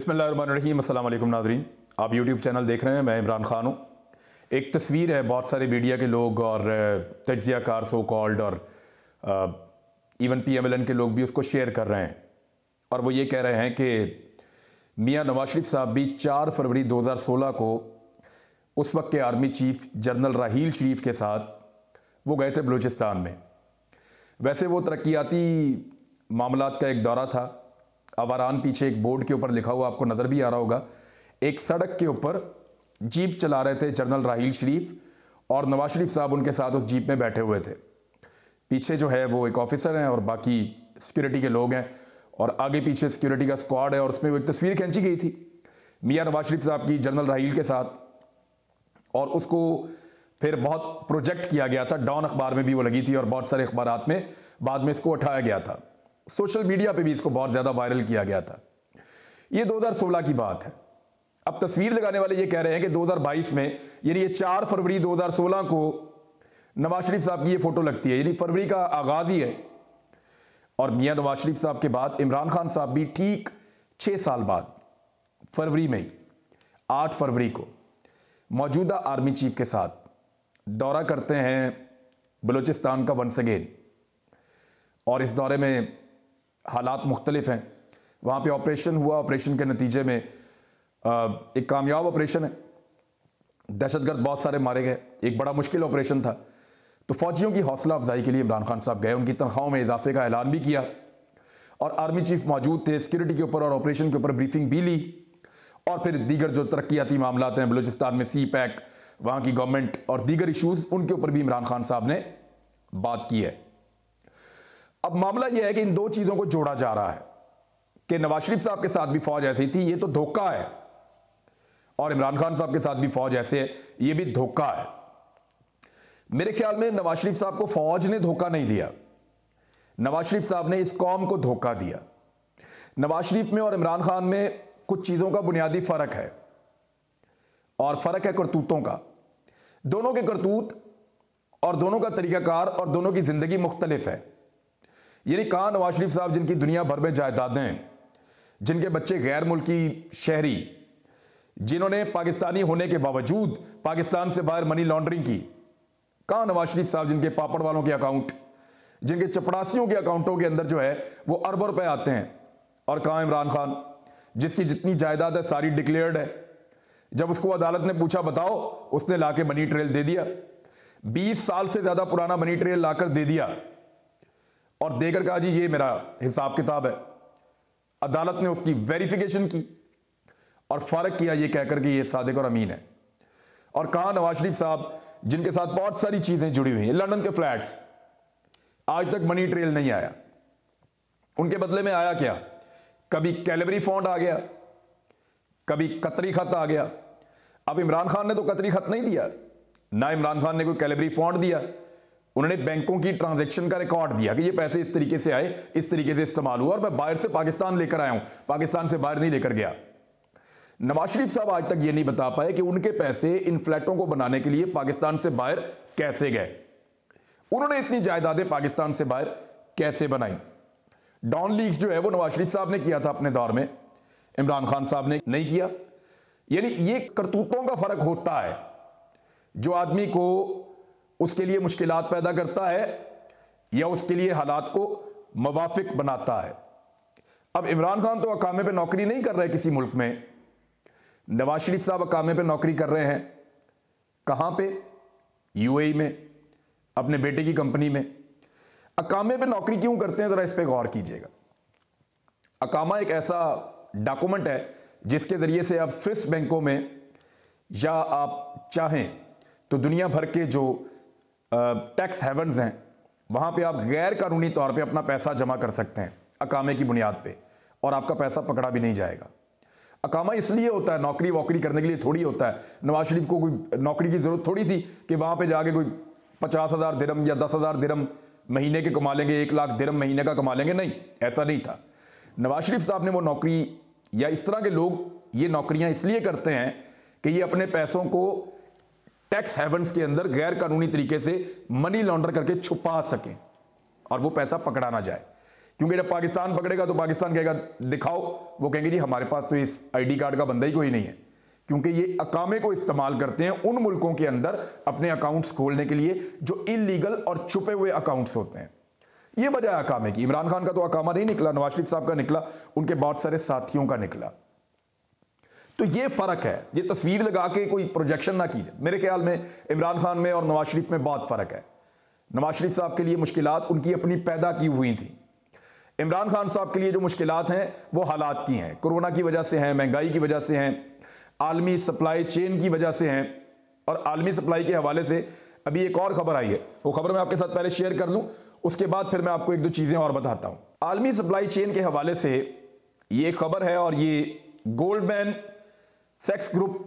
बिस्मिल्लाहिर्रहमानिर्रहीम। अस्सलाम वालेकुम नाज़रीन, आप यूट्यूब चैनल देख रहे हैं। मैं इमरान खान हूँ। एक तस्वीर है, बहुत सारे मीडिया के लोग और तज्ज़ियाकार सो कॉल्ड और इवन PMLN के लोग भी उसको शेयर कर रहे हैं और वो ये कह रहे हैं कि मियाँ नवाज शरीफ साहब भी 4 फरवरी 2016 को उस वक्त के आर्मी चीफ जनरल राहील शरीफ के साथ वो गए थे बलूचिस्तान में। वैसे वो तरक्याती मामलात का एक दौरा था। अवारान पीछे एक बोर्ड के ऊपर लिखा हुआ आपको नज़र भी आ रहा होगा। एक सड़क के ऊपर जीप चला रहे थे जनरल राहील शरीफ और नवाज शरीफ साहब उनके साथ उस जीप में बैठे हुए थे। पीछे जो है वो एक ऑफिसर हैं और बाकी सिक्योरिटी के लोग हैं और आगे पीछे सिक्योरिटी का स्क्वाड है और उसमें वो एक तस्वीर खींची गई थी मियाँ नवाज शरीफ साहब की जनरल राहील के साथ और उसको फिर बहुत प्रोजेक्ट किया गया था। डॉन अखबार में भी वो लगी थी और बहुत सारे अखबारात में बाद में इसको उठाया गया था। सोशल मीडिया पे भी इसको बहुत ज़्यादा वायरल किया गया था। ये 2016 की बात है। अब तस्वीर लगाने वाले ये कह रहे हैं कि 2022 में यानी ये 4 फरवरी 2016 को नवाज शरीफ साहब की ये फ़ोटो लगती है, यानी फरवरी का आगाज़ ही है। और मियाँ नवाज शरीफ साहब के बाद इमरान खान साहब भी ठीक 6 साल बाद फरवरी में ही 8 फरवरी को मौजूदा आर्मी चीफ के साथ दौरा करते हैं बलूचिस्तान का वंस अगेन। और इस दौरे में हालात मुख्तलिफ हैं। वहाँ पे ऑपरेशन हुआ, ऑपरेशन के नतीजे में एक कामयाब ऑपरेशन है। दहशतगर्द बहुत सारे मारे गए, एक बड़ा मुश्किल ऑपरेशन था। तो फौजियों की हौसला अफजाई के लिए इमरान खान साहब गए, उनकी तनख्वाहों में इजाफे का ऐलान भी किया और आर्मी चीफ मौजूद थे, सिक्योरिटी के ऊपर और ऑपरेशन के ऊपर ब्रीफिंग भी ली। और फिर दीगर जो तरक्याती मामलात हैं बलूचिस्तान में, CPEC, वहाँ की गवर्नमेंट और दीगर इशूज़, उनके ऊपर भी इमरान खान साहब ने बात की है। अब मामला यह है कि इन दो चीज़ों को जोड़ा जा रहा है कि नवाज शरीफ साहब के साथ भी फौज ऐसी थी, ये तो धोखा है, और इमरान खान साहब के साथ भी फौज ऐसे है, ये भी धोखा है। मेरे ख्याल में नवाज शरीफ साहब को फौज ने धोखा नहीं दिया, नवाज शरीफ साहब ने इस कौम को धोखा दिया। नवाज शरीफ में और इमरान खान में कुछ चीज़ों का बुनियादी फ़र्क है और फ़र्क है करतूतों का। दोनों के करतूत और दोनों का तरीक़ाकार और दोनों की ज़िंदगी मुख्तलिफ है। यानी कहाँ नवाज शरीफ साहब जिनकी दुनिया भर में जायदादें, जिनके बच्चे गैर मुल्की शहरी, जिन्होंने पाकिस्तानी होने के बावजूद पाकिस्तान से बाहर मनी लॉन्ड्रिंग की, कहाँ नवाज शरीफ साहब जिनके पापड़ वालों के अकाउंट, जिनके चपड़ासियों के अकाउंटों के अंदर जो है वो अरबों रुपए आते हैं, और कहाँ इमरान खान जिसकी जितनी जायदाद है सारी डिक्लेयर्ड है। जब उसको अदालत ने पूछा बताओ, उसने लाके मनी ट्रेल दे दिया, 20 साल से ज़्यादा पुराना मनी ट्रेल लाकर दे दिया और देकर कहा जी ये मेरा हिसाब किताब है। अदालत ने उसकी वेरिफिकेशन की और फ़र्क किया ये कहकर कि ये सादिक और अमीन है। और कहाँ नवाज शरीफ साहब जिनके साथ बहुत सारी चीज़ें जुड़ी हुई हैं, लंदन के फ्लैट्स, आज तक मनी ट्रेल नहीं आया। उनके बदले में आया क्या? कभी कैलिबरी फंड आ गया, कभी कतरी खत आ गया। अब इमरान खान ने तो कतरी खत नहीं दिया, ना इमरान खान ने कोई कैलिबरी फंड दिया। उन्होंने बैंकों की ट्रांजैक्शन का रिकॉर्ड दिया कि ये पैसे इस तरीके से आए, इस तरीके से इस्तेमाल हुआ और मैं बाहर से पाकिस्तान लेकर आया हूं, पाकिस्तान से बाहर नहीं लेकर गया। नवाज शरीफ साहब आज तक ये नहीं बता पाए कि उनके पैसे इन फ्लैटों को बनाने के लिए पाकिस्तान से बाहर कैसे गए, उन्होंने इतनी जायदादें पाकिस्तान से बाहर कैसे बनाई। डॉन लीक्स जो है वो नवाज शरीफ साहब ने किया था अपने दौर में, इमरान खान साहब ने नहीं किया। यानी ये करतूतों का फर्क होता है जो आदमी को उसके लिए मुश्किलात पैदा करता है या उसके लिए हालात को मुवाफिक बनाता है। अब इमरान खान तो अकामे पे नौकरी नहीं कर रहे किसी मुल्क में, नवाज शरीफ साहब अकामे पे नौकरी कर रहे हैं कहां पे? UAE में, अपने बेटे की कंपनी में। अकामे पे नौकरी क्यों करते हैं, जरा इस पे गौर कीजिएगा। अकामा एक ऐसा डॉक्यूमेंट है जिसके जरिए से आप स्विस बैंकों में या आप चाहें तो दुनिया भर के जो टैक्स हेवन्स हैं वहाँ पे आप गैर कानूनी तौर पे अपना पैसा जमा कर सकते हैं अकामे की बुनियाद पे, और आपका पैसा पकड़ा भी नहीं जाएगा। अकामा इसलिए होता है, नौकरी वोकरी करने के लिए थोड़ी होता है। नवाज शरीफ को कोई नौकरी की ज़रूरत थोड़ी थी कि वहाँ पे जाके कोई 50,000 दिरहम या 10,000 दिरहम महीने के कमा लेंगे, 1 लाख दिरहम महीने का कमा लेंगे, नहीं, ऐसा नहीं था। नवाज शरीफ साहब ने वो नौकरी, या इस तरह के लोग ये नौकरियाँ इसलिए करते हैं कि ये अपने पैसों को टैक्स हेवन्स के अंदर गैर कानूनी तरीके से मनी लॉन्डर करके छुपा सकें और वो पैसा पकड़ा ना जाए। क्योंकि जब पाकिस्तान पकड़ेगा तो पाकिस्तान कहेगा दिखाओ, वो कहेंगे जी हमारे पास तो इस आईडी कार्ड का बंदा ही कोई नहीं है, क्योंकि ये अकामे को इस्तेमाल करते हैं उन मुल्कों के अंदर अपने अकाउंट्स खोलने के लिए जो इलीगल और छुपे हुए अकाउंट्स होते हैं। ये वजह है अकामे की। इमरान खान का तो अकामा नहीं निकला, नवाज शरीफ साहब का निकला, उनके बहुत सारे साथियों का निकला। तो ये फर्क है, ये तस्वीर लगा के कोई प्रोजेक्शन ना कीजिए। मेरे ख्याल में इमरान खान में और नवाज शरीफ में बहुत फर्क है। नवाज शरीफ साहब के लिए मुश्किलात उनकी अपनी पैदा की हुई थी। इमरान खान साहब के लिए जो मुश्किलात हैं वो हालात की हैं, कोरोना की वजह से हैं, महंगाई की वजह से हैं, आलमी सप्लाई चेन की वजह से हैं। और आलमी सप्लाई के हवाले से अभी एक और खबर आई है, वो खबर मैं आपके साथ पहले शेयर कर लूं, उसके बाद फिर मैं आपको एक दो चीजें और बताता हूं। आलमी सप्लाई चेन के हवाले से ये खबर है, और ये गोल्डमैन सैक्स ग्रुप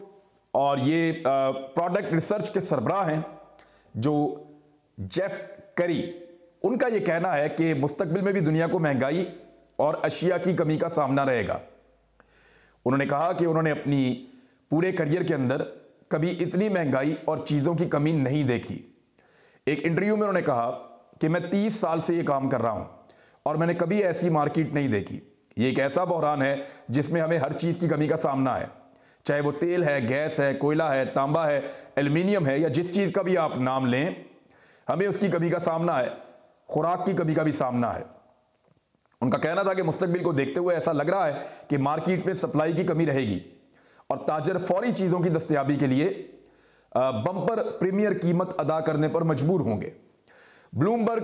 और ये प्रोडक्ट रिसर्च के सरबराह हैं जो जेफ करी, उनका ये कहना है कि मुस्तकबिल में भी दुनिया को महंगाई और अशिया की कमी का सामना रहेगा। उन्होंने कहा कि उन्होंने अपनी पूरे करियर के अंदर कभी इतनी महंगाई और चीज़ों की कमी नहीं देखी। एक इंटरव्यू में उन्होंने कहा कि मैं 30 साल से ये काम कर रहा हूं और मैंने कभी ऐसी मार्केट नहीं देखी। ये एक ऐसा बहरान है जिसमें हमें हर चीज़ की कमी का सामना है, चाहे वो तेल है, गैस है, कोयला है, तांबा है, एल्युमिनियम है, या जिस चीज़ का भी आप नाम लें, हमें उसकी कमी का सामना है, खुराक की कमी का भी सामना है। उनका कहना था कि मुस्तकबिल को देखते हुए ऐसा लग रहा है कि मार्केट में सप्लाई की कमी रहेगी और ताजर फौरी चीज़ों की दस्तयाबी के लिए बम्पर प्रीमियर कीमत अदा करने पर मजबूर होंगे। ब्लूमबर्ग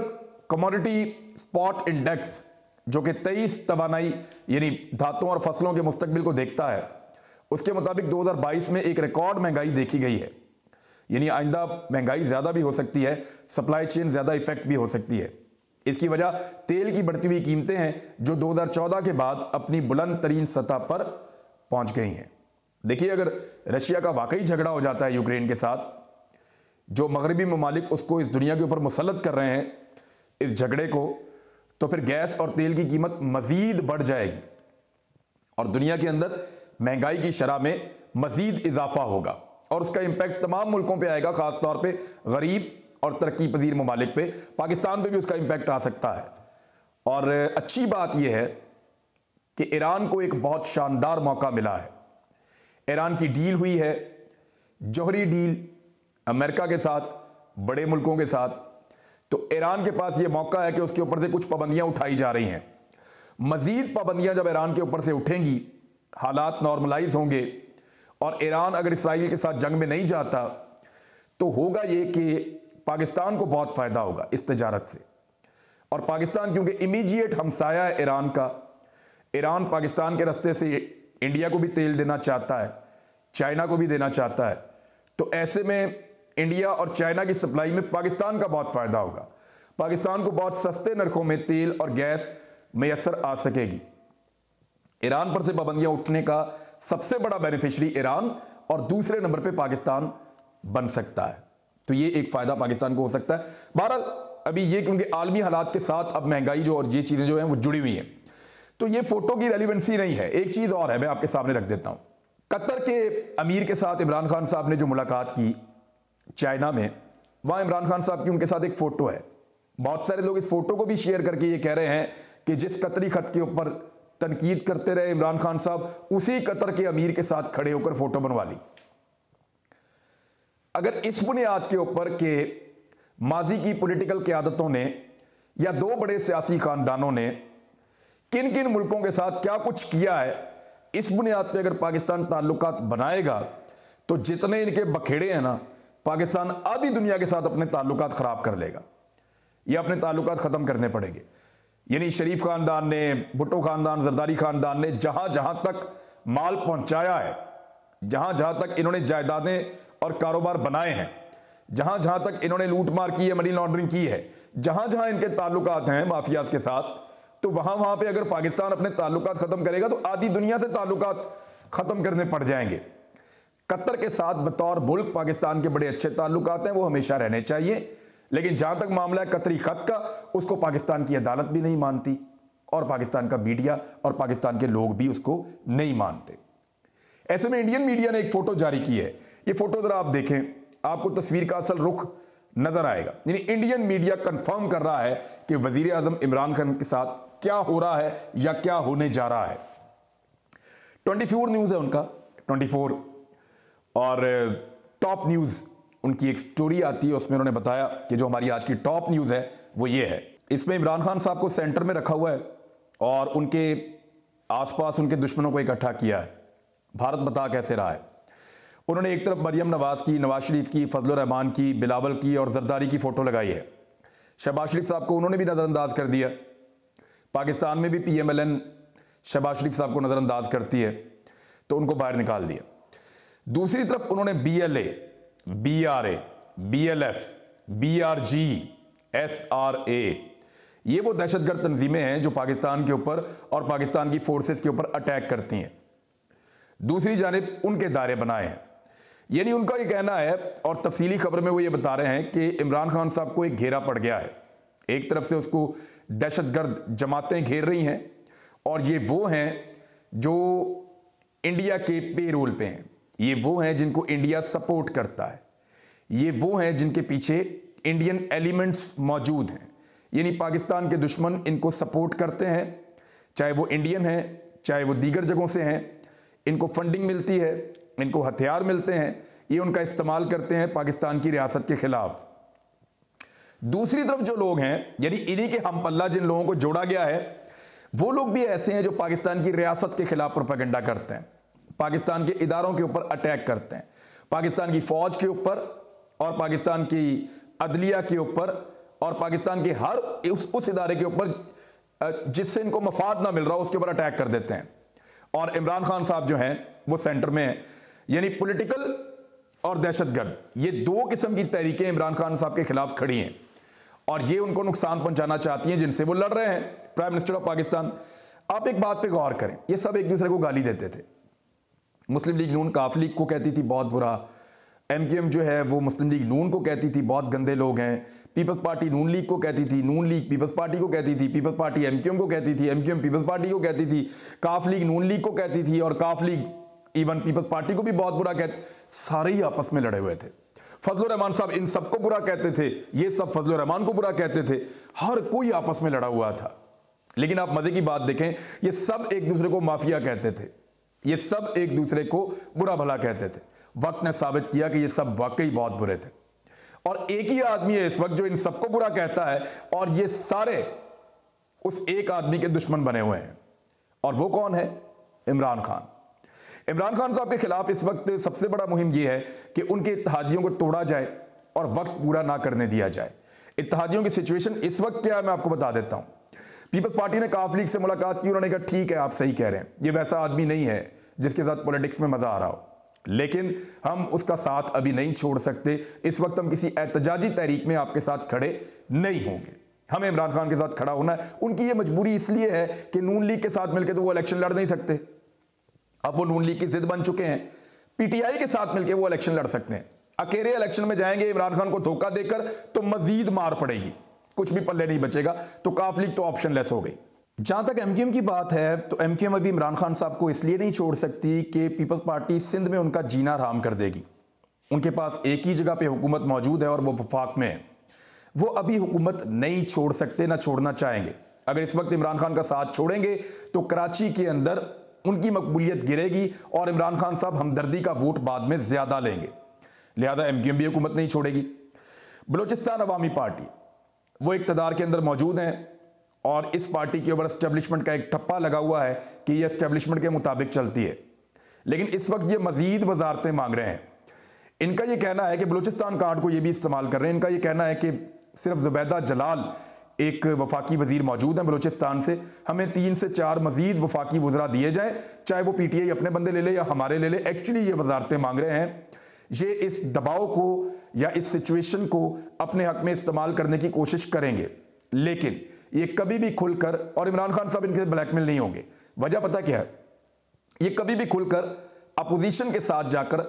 कमोडिटी स्पॉट इंडेक्स, जो कि 23 तवानाई यानी धातुओं और फसलों के मुस्तकबिल को देखता है, उसके मुताबिक 2022 में एक रिकॉर्ड महंगाई देखी गई है। यानी आइंदा महंगाई ज़्यादा भी हो सकती है, सप्लाई चेन ज़्यादा इफेक्ट भी हो सकती है। इसकी वजह तेल की बढ़ती हुई कीमतें हैं जो 2014 के बाद अपनी बुलंद तरीन सतह पर पहुंच गई हैं। देखिए, अगर रशिया का वाकई झगड़ा हो जाता है यूक्रेन के साथ, जो मगरबी ममालिक उसको इस दुनिया के ऊपर मुसल्लत कर रहे हैं इस झगड़े को, तो फिर गैस और तेल की कीमत मजीद बढ़ जाएगी और दुनिया के अंदर महंगाई की शरह में मजीद इजाफा होगा और उसका इंपैक्ट तमाम मुल्कों पे आएगा, खासतौर पे गरीब और तरक्की पजीर ममालिक पे। पाकिस्तान पे भी उसका इंपैक्ट आ सकता है। और अच्छी बात यह है कि ईरान को एक बहुत शानदार मौका मिला है। ईरान की डील हुई है, जौहरी डील अमेरिका के साथ, बड़े मुल्कों के साथ। तो ईरान के पास यह मौका है कि उसके ऊपर से कुछ पाबंदियां उठाई जा रही हैं। मजीद पाबंदियां जब ईरान के ऊपर से उठेंगी, हालात नॉर्मलाइज होंगे और ईरान अगर इसराइल के साथ जंग में नहीं जाता तो होगा ये कि पाकिस्तान को बहुत फ़ायदा होगा इस तजारत से। और पाकिस्तान क्योंकि इमीडिएट हमसाया है ईरान का, ईरान पाकिस्तान के रास्ते से इंडिया को भी तेल देना चाहता है, चाइना को भी देना चाहता है। तो ऐसे में इंडिया और चाइना की सप्लाई में पाकिस्तान का बहुत फ़ायदा होगा। पाकिस्तान को बहुत सस्ते नरखों में तेल और गैस मैसर आ सकेगी। ईरान पर से पाबंदियां उठने का सबसे बड़ा बेनिफिशियरी ईरान और दूसरे नंबर पे पाकिस्तान बन सकता है। तो ये एक फ़ायदा पाकिस्तान को हो सकता है। बहरहाल अभी ये क्योंकि आलमी हालात के साथ अब महंगाई जो और ये चीज़ें जो हैं वो जुड़ी हुई हैं, तो ये फ़ोटो की रेलिवेंसी नहीं है। एक चीज़ और है, मैं आपके सामने रख देता हूँ। कतर के अमीर के साथ इमरान खान साहब ने जो मुलाकात की चाइना में, वहाँ इमरान खान साहब की उनके साथ एक फ़ोटो है। बहुत सारे लोग इस फ़ोटो को भी शेयर करके ये कह रहे हैं कि जिस कतरी खत के ऊपर तनकीद करते रहे इमरान खान साहब, उसी कतर के अमीर के साथ खड़े होकर फ़ोटो बनवा ली। अगर इस बुनियाद के ऊपर के माजी की पॉलिटिकल क़यादतों ने या दो बड़े सियासी ख़ानदानों ने किन किन मुल्कों के साथ क्या कुछ किया है, इस बुनियाद पे अगर पाकिस्तान ताल्लुकात बनाएगा तो जितने इनके बखेड़े हैं ना, पाकिस्तान आधी दुनिया के साथ अपने ताल्लुकात ख़राब कर लेगा या अपने ताल्लुकात ख़त्म करने पड़ेंगे। यानी शरीफ ख़ानदान ने, भुट्टो ख़ानदान, जरदारी ख़ानदान ने जहाँ जहाँ तक माल पहुँचाया है, जहाँ जहाँ तक इन्होंने जायदादें और कारोबार बनाए हैं, जहाँ जहाँ तक इन्होंने लूटमार की है, मनी लॉन्ड्रिंग की है, जहाँ जहाँ इनके ताल्लुकात हैं माफियाज के साथ, तो वहाँ वहाँ पे अगर पाकिस्तान अपने ताल्लुकात ख़त्म करेगा तो आधी दुनिया से ताल्लुकात ख़त्म करने पड़ जाएंगे। कतर के साथ बतौर मुल्क पाकिस्तान के बड़े अच्छे ताल्लुकात हैं, वो हमेशा रहने चाहिए। लेकिन जहाँ तक मामला है कतरी खत का, उसको पाकिस्तान की अदालत भी नहीं मानती और पाकिस्तान का मीडिया और पाकिस्तान के लोग भी उसको नहीं मानते। ऐसे में इंडियन मीडिया ने एक फ़ोटो जारी की है। ये फ़ोटो ज़रा आप देखें, आपको तस्वीर का असल रुख नज़र आएगा। यानी इंडियन मीडिया कंफर्म कर रहा है कि वज़ीर आज़म इमरान खान के साथ क्या हो रहा है या क्या होने जा रहा है। 24 न्यूज़ है उनका, 24, और टॉप न्यूज़ उनकी एक स्टोरी आती है, उसमें उन्होंने बताया कि जो हमारी आज की टॉप न्यूज़ है वो ये है। इसमें इमरान खान साहब को सेंटर में रखा हुआ है और उनके आसपास उनके दुश्मनों को इकट्ठा किया है। भारत बता कैसे रहा है। उन्होंने एक तरफ मरियम नवाज की, नवाज शरीफ की, फजलुर रहमान की, बिलावल की और जरदारी की फ़ोटो लगाई है। शहबाज शरीफ साहब को उन्होंने भी नज़रअंदाज कर दिया। पाकिस्तान में भी PMLN शहबाज शरीफ साहब को नज़रअंदाज करती है तो उनको बाहर निकाल दिया। दूसरी तरफ उन्होंने BLA, BRA, BLF, BRG, SRA, ये वो दहशतगर्द तंजीमें हैं जो पाकिस्तान के ऊपर और पाकिस्तान की फोर्सेस के ऊपर अटैक करती हैं। दूसरी जानिब उनके दायरे बनाए हैं। यानी उनका ये कहना है, और तफसीली खबर में वो ये बता रहे हैं कि इमरान खान साहब को एक घेरा पड़ गया है। एक तरफ से उसको दहशतगर्द जमातें घेर रही हैं और ये वो हैं जो इंडिया के पेरोल पे हैं, ये वो हैं जिनको इंडिया सपोर्ट करता है, ये वो हैं जिनके पीछे इंडियन एलिमेंट्स मौजूद हैं। यानी पाकिस्तान के दुश्मन इनको सपोर्ट करते हैं, चाहे वो इंडियन हैं चाहे वो दीगर जगहों से हैं। इनको फंडिंग मिलती है, इनको हथियार मिलते हैं, ये उनका इस्तेमाल करते हैं पाकिस्तान की रियासत के खिलाफ। दूसरी तरफ जो लोग हैं, यानी इन्हीं के हम पल्ला जिन लोगों को जोड़ा गया है, वो लोग भी ऐसे हैं जो पाकिस्तान की रियासत के खिलाफ प्रोपेगेंडा करते हैं, पाकिस्तान के इदारों के ऊपर अटैक करते हैं, पाकिस्तान की फौज के ऊपर और पाकिस्तान की अदलिया के ऊपर और पाकिस्तान के हर उस इदारे के ऊपर जिससे इनको मफाद ना मिल रहा उसके ऊपर अटैक कर देते हैं। और इमरान खान साहब जो हैं वो सेंटर में हैं। यानी पॉलिटिकल और दहशतगर्द, ये दो किस्म की तहरीकें इमरान खान साहब के खिलाफ खड़ी हैं और ये उनको नुकसान पहुंचाना चाहती हैं जिनसे वो लड़ रहे हैं, प्राइम मिनिस्टर ऑफ पाकिस्तान। आप एक बात पे गौर करें, ये सब एक दूसरे को गाली देते थे। मुस्लिम लीग नून काफ लीग को कहती थी बहुत बुरा, MQM जो है वो मुस्लिम लीग नून को कहती थी बहुत गंदे लोग हैं, पीपल्स पार्टी नून लीग को कहती थी, नून लीग पीपल्स पार्टी को कहती थी, पीपल्स पार्टी MQM को कहती थी, MQM पीपल्स पार्टी को कहती थी, काफ लीग नून लीग को कहती थी और काफ लीग इवन पीपल्स पार्टी को भी बहुत बुरा कहते। सारे ही आपस में लड़े हुए थे। फजलुर रहमान साहब इन सबको बुरा कहते थे, ये सब फजलुर रहमान को बुरा कहते थे, हर कोई आपस में लड़ा हुआ था। लेकिन आप मजे की बात देखें, ये सब एक दूसरे को माफिया कहते थे, ये सब एक दूसरे को बुरा भला कहते थे। वक्त ने साबित किया कि ये सब वाकई बहुत बुरे थे और एक ही आदमी है इस वक्त जो इन सबको बुरा कहता है और ये सारे उस एक आदमी के दुश्मन बने हुए हैं। और वो कौन है? इमरान खान। इमरान खान साहब के खिलाफ इस वक्त सबसे बड़ा मुहिम यह है कि उनके इत्तेहादियों को तोड़ा जाए और वक्त पूरा ना करने दिया जाए। इत्तेहादियों की सिचुएशन इस वक्त क्या है मैं आपको बता देता हूं। पीपल्स पार्टी ने काफ लीग से मुलाकात की, उन्होंने कहा ठीक है आप सही कह रहे हैं, ये वैसा आदमी नहीं है जिसके साथ पॉलिटिक्स में मजा आ रहा हो, लेकिन हम उसका साथ अभी नहीं छोड़ सकते। इस वक्त हम किसी एहतजाजी तहरीक में आपके साथ खड़े नहीं होंगे, हमें इमरान खान के साथ खड़ा होना है। उनकी ये मजबूरी इसलिए है कि नून लीग के साथ मिलकर तो वो इलेक्शन लड़ नहीं सकते, अब वो नून लीग की जिद बन चुके हैं। PTI के साथ मिलकर वो इलेक्शन लड़ सकते हैं, अकेले इलेक्शन में जाएंगे इमरान खान को धोखा देकर तो मजीद मार पड़ेगी, कुछ भी पल्ले नहीं बचेगा। तो काफ लीग तो ऑप्शन लेस हो गई। जहां तक MQM की बात है तो MQM अभी इमरान खान साहब को इसलिए नहीं छोड़ सकती कि पीपल्स पार्टी सिंध में उनका जीना हराम कर देगी। उनके पास एक ही जगह पे हुकूमत मौजूद है और वो वफाक में है। वो अभी हुकूमत नहीं छोड़ सकते, ना छोड़ना चाहेंगे। अगर इस वक्त इमरान खान का साथ छोड़ेंगे तो कराची के अंदर उनकी मकबूलियत गिरेगी और इमरान खान साहब हमदर्दी का वोट बाद में ज्यादा लेंगे, लिहाजा MQM भी हुकूमत नहीं छोड़ेगी। बलूचिस्तान अवामी पार्टी वो इक़्तिदार के अंदर मौजूद हैं और इस पार्टी के ऊपर एस्टेब्लिशमेंट का एक ठप्पा लगा हुआ है कि ये एस्टेब्लिशमेंट के मुताबिक चलती है, लेकिन इस वक्त ये मजीद वजारतें मांग रहे हैं। इनका ये कहना है कि बलूचिस्तान कार्ड को ये भी इस्तेमाल कर रहे हैं। इनका ये कहना है कि सिर्फ जुबैदा जलाल एक वफाकी वजीर मौजूद हैं बलूचिस्तान से, हमें 3 से 4 मजीद वफाकी वज़रा दिए जाएं, चाहे वो PTI अपने बंदे ले ले या हमारे ले ले। एक्चुअली ये वजारतें मांग रहे हैं, ये इस दबाव को या इस सिचुएशन को अपने हक में इस्तेमाल करने की कोशिश करेंगे, लेकिन ये कभी भी खुलकर, और इमरान खान साहब इनके ब्लैकमेल नहीं होंगे। वजह पता क्या है? ये कभी भी खुलकर अपोजिशन के साथ जाकर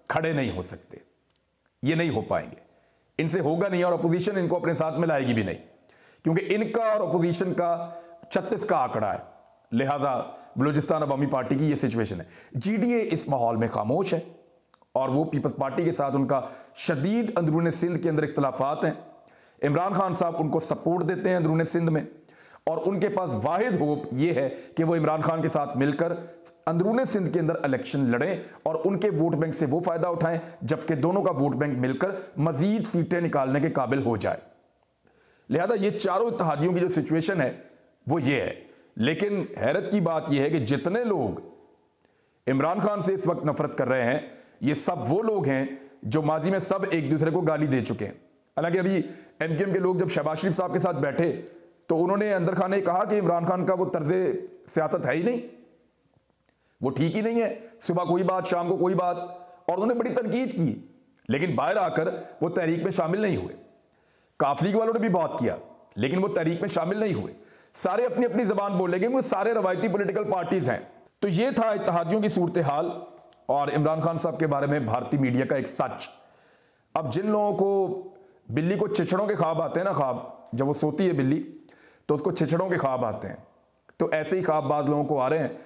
खड़े नहीं हो सकते, ये नहीं हो पाएंगे, इनसे होगा नहीं और अपोजिशन इनको अपने साथ में लाएगी भी नहीं, क्योंकि इनका और अपोजिशन का 36 का आंकड़ा है। लिहाजा बलूचिस्तान अवामी पार्टी की ये सिचुएशन है। GDA इस माहौल में खामोश है और वो पीपल्स पार्टी के साथ उनका शदीद अंदरून सिंध के अंदर इख्तलाफात हैं। इमरान खान साहब उनको सपोर्ट देते हैं अंदरून सिंध में और उनके पास वाहिद होप ये है कि वो इमरान खान के साथ मिलकर अंदरूनी सिंध के अंदर इलेक्शन लड़ें और उनके वोट बैंक से वो फायदा उठाएं, जबकि दोनों का वोट बैंक मिलकर मजीद सीटें निकालने के काबिल हो जाए। लिहाजा ये चारों इत्तेहादियों की जो सिचुएशन है वो ये है। लेकिन हैरत की बात यह है कि जितने लोग इमरान खान से इस वक्त नफरत कर रहे हैं, ये सब वो लोग हैं जो माजी में सब एक दूसरे को गाली दे चुके हैं। हालांकि अभी एमकेएम के लोग जब शहबाज शरीफ साहब के साथ बैठे तो उन्होंने अंदर खाने कहा कि इमरान खान का वो तर्जे सियासत है ही नहीं, वो ठीक ही नहीं है, सुबह कोई बात शाम को कोई बात, और उन्होंने बड़ी तनकीद की। लेकिन बाहर आकर वो तहरीक में शामिल नहीं हुए। काफ लीग वालों ने भी बहुत किया लेकिन वो तहरीक में शामिल नहीं हुए। सारे अपनी अपनी जबान बोलेंगे, वो सारे रवायती पॉलिटिकल पार्टीज हैं। तो ये था इत्तेहादियों की सूरत हाल और इमरान खान साहब के बारे में भारतीय मीडिया का एक सच। अब जिन लोगों को बिल्ली को चिचड़ों के ख्वाब आते हैं ना, ख्वाब जब वो सोती है बिल्ली तो उसको चिचड़ों के ख्वाब आते हैं, तो ऐसे ही ख्वाब बाज लोगों को आ रहे हैं।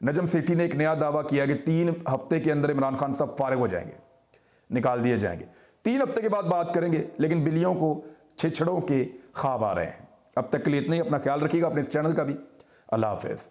नजम सेठी ने एक नया दावा किया कि 3 हफ्ते के अंदर इमरान खान साहब फारिग हो जाएंगे, निकाल दिए जाएंगे। 3 हफ्ते के बाद बात करेंगे, लेकिन बिल्लियों को छिछड़ों के ख्वाब आ रहे हैं। अब तक के लिए इतना ही। अपना ख्याल रखिएगा, अपने इस चैनल का भी। अल्लाह हाफिज़।